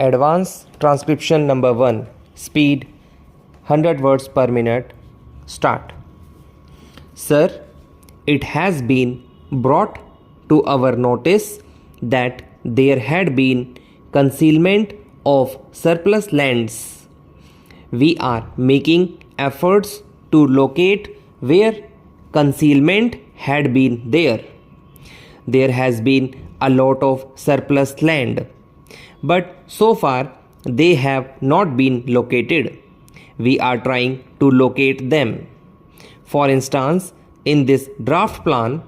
Advanced transcription number 1. Speed 100 words per minute. Start. Sir, it has been brought to our notice that there had been concealment of surplus lands. We are making efforts to locate where concealment had been there. There has been a lot of surplus land, but so far they have not been located. We are trying to locate them. For instance, in this draft plan,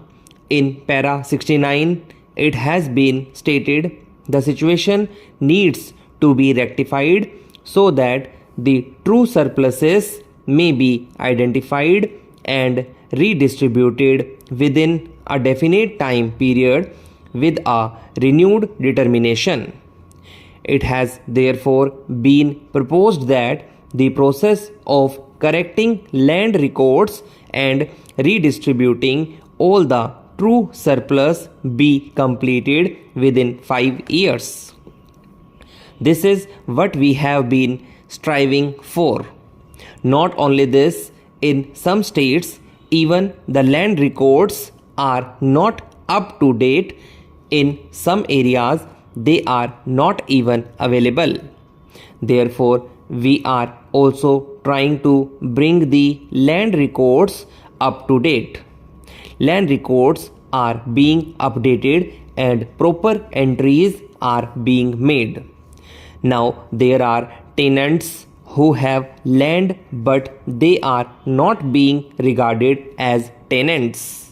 in para 69, it has been stated the situation needs to be rectified so that the true surpluses may be identified and redistributed within a definite time period with a renewed determination. It has therefore been proposed that the process of correcting land records and redistributing all the true surplus be completed within 5 years. This is what we have been striving for. Not only this, in some states, even the land records are not up to date. In some areas, they are not even available. Therefore, we are also trying to bring the land records up to date. Land records are being updated and proper entries are being made. Now, there are tenants who have land but they are not being regarded as tenants.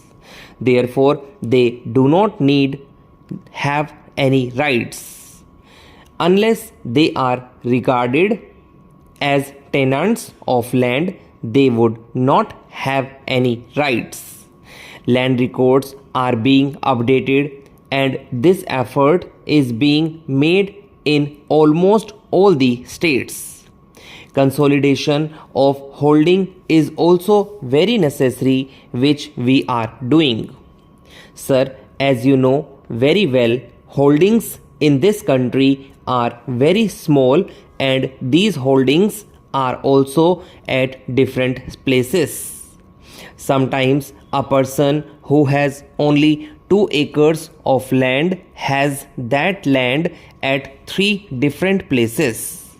Therefore, they do not have any rights. Unless they are regarded as tenants of land, they would not have any rights. Land records are being updated and this effort is being made in almost all the states. Consolidation of holding is also very necessary, which we are doing. Sir, as you know very well, holdings in this country are very small and these holdings are also at different places. Sometimes a person who has only 2 acres of land has that land at 3 different places.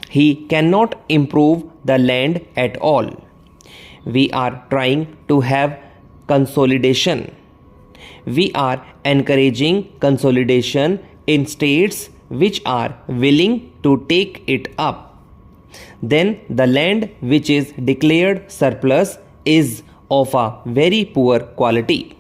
He cannot improve the land at all. We are trying to have consolidation. We are encouraging consolidation in states which are willing to take it up. Then the land which is declared surplus is of a very poor quality.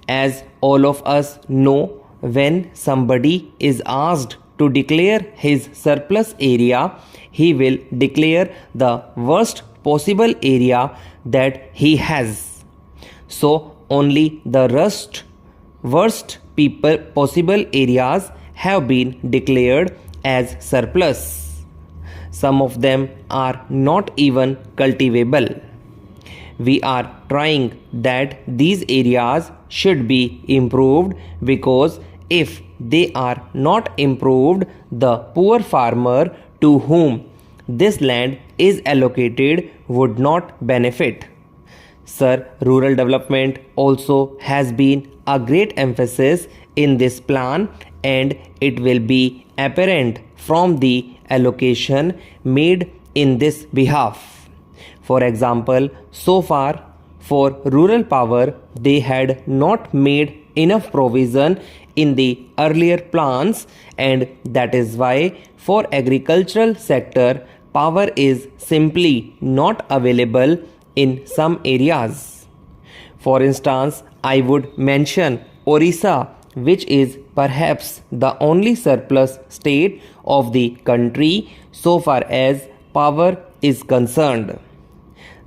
As all of us know, when somebody is asked to declare his surplus area, he will declare the worst possible area that he has. So only the worst possible areas have been declared as surplus. Some of them are not even cultivable. We are trying that these areas should be improved, because if they are not improved, the poor farmer to whom this land is allocated would not benefit. Sir, rural development also has been a great emphasis in this plan, and it will be apparent from the allocation made in this behalf. For example, so far for rural power, they had not made enough provision in the earlier plans, and that is why for agricultural sector, power is simply not available in some areas. For instance, I would mention Orissa, which is perhaps the only surplus state of the country so far as power is concerned.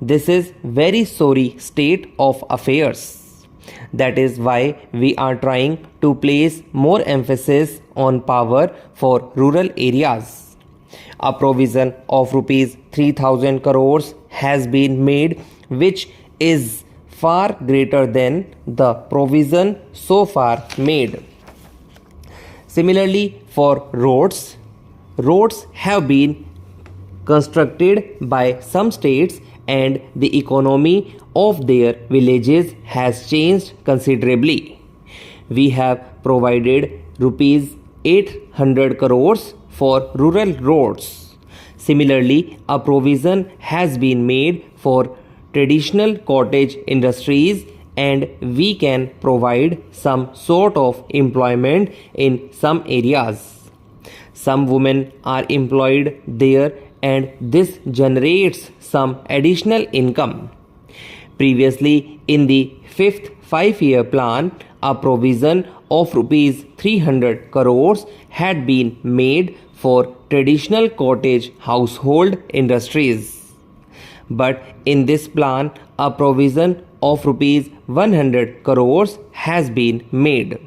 This is very sorry state of affairs. That is why we are trying to place more emphasis on power for rural areas. A provision of rupees 3000 crores has been made, which is far greater than the provision so far made. Similarly, for roads, roads have been constructed by some states and the economy of their villages has changed considerably. We have provided rupees 800 crores for rural roads. Similarly, a provision has been made for traditional cottage industries and we can provide some sort of employment in some areas. Some women are employed there and this generates some additional income. Previously, in the fifth 5-year plan, a provision of rupees 300 crores had been made for traditional cottage household industries. But in this plan, a provision of rupees 100 crores has been made.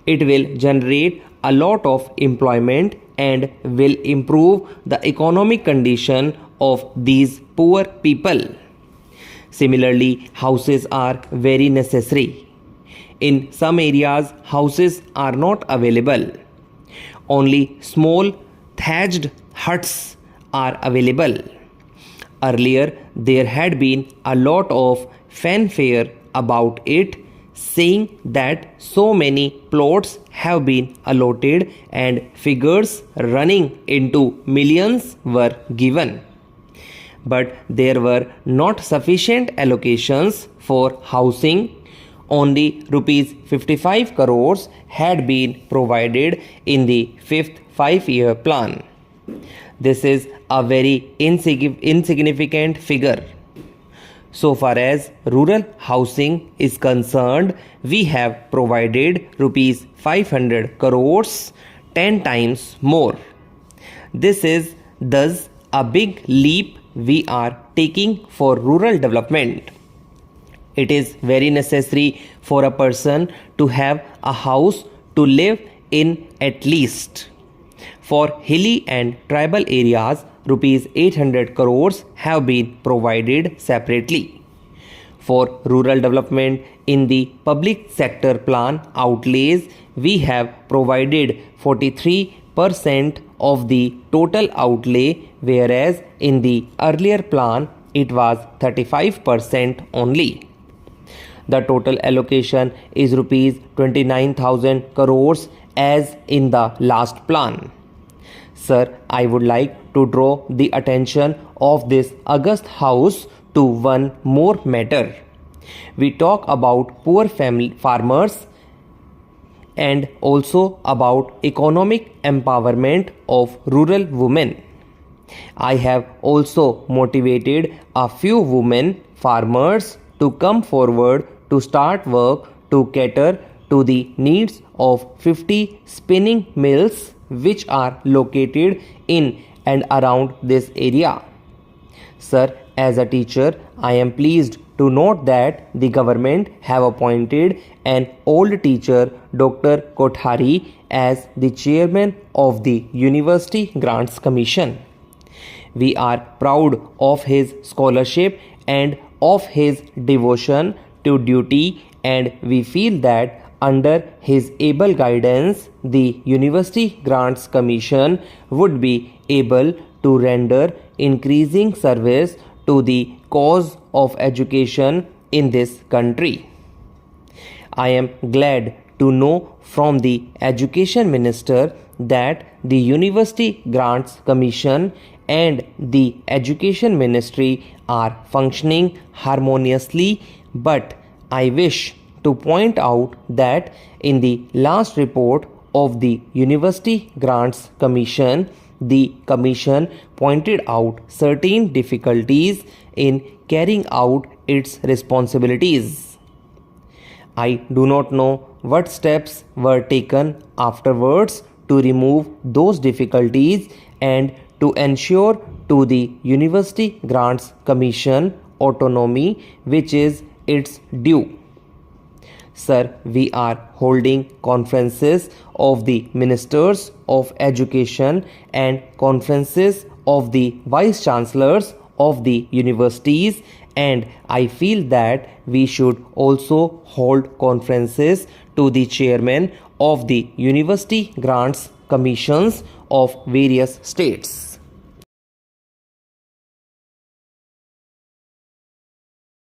It will generate a lot of employment and will improve the economic condition of these poor people. Similarly, houses are very necessary. In some areas, houses are not available. Only small thatched huts are available. Earlier, there had been a lot of fanfare about it, saying that so many plots have been allotted and figures running into millions were given. But there were not sufficient allocations for housing. Only rupees 55 crores had been provided in the fifth 5-year plan. This is a very insignificant figure. So far as rural housing is concerned, we have provided rupees 500 crores, 10 times more. This is thus a big leap we are taking for rural development. It is very necessary for a person to have a house to live in at least. For hilly and tribal areas, rupees 800 crores have been provided separately. For rural development in the public sector plan outlays, we have provided 43% of the total outlay, whereas in the earlier plan it was 35% only. The total allocation is rupees 29,000 crores as in the last plan. Sir, I would like to draw the attention of this august house to one more matter. We talk about poor farmers and also about economic empowerment of rural women. I have also motivated a few women farmers to come forward to start work to cater to the needs of 50 spinning mills which are located in and around this area. Sir, as a teacher, I am pleased to note that the government have appointed an old teacher, Dr. Kothari, as the chairman of the University Grants Commission. We are proud of his scholarship and of his devotion to duty, and we feel that under his able guidance, the University Grants Commission would be able to render increasing service to the cause of education in this country. I am glad to know from the Education Minister that the University Grants Commission and the Education Ministry are functioning harmoniously, but I wish to point out that in the last report of the University Grants Commission, the Commission pointed out certain difficulties in carrying out its responsibilities. I do not know what steps were taken afterwards to remove those difficulties and to ensure to the University Grants Commission autonomy which is its due. Sir, we are holding conferences of the Ministers of Education and conferences of the Vice Chancellors of the universities, and I feel that we should also hold conferences to the Chairman of the University Grants commissions of various states.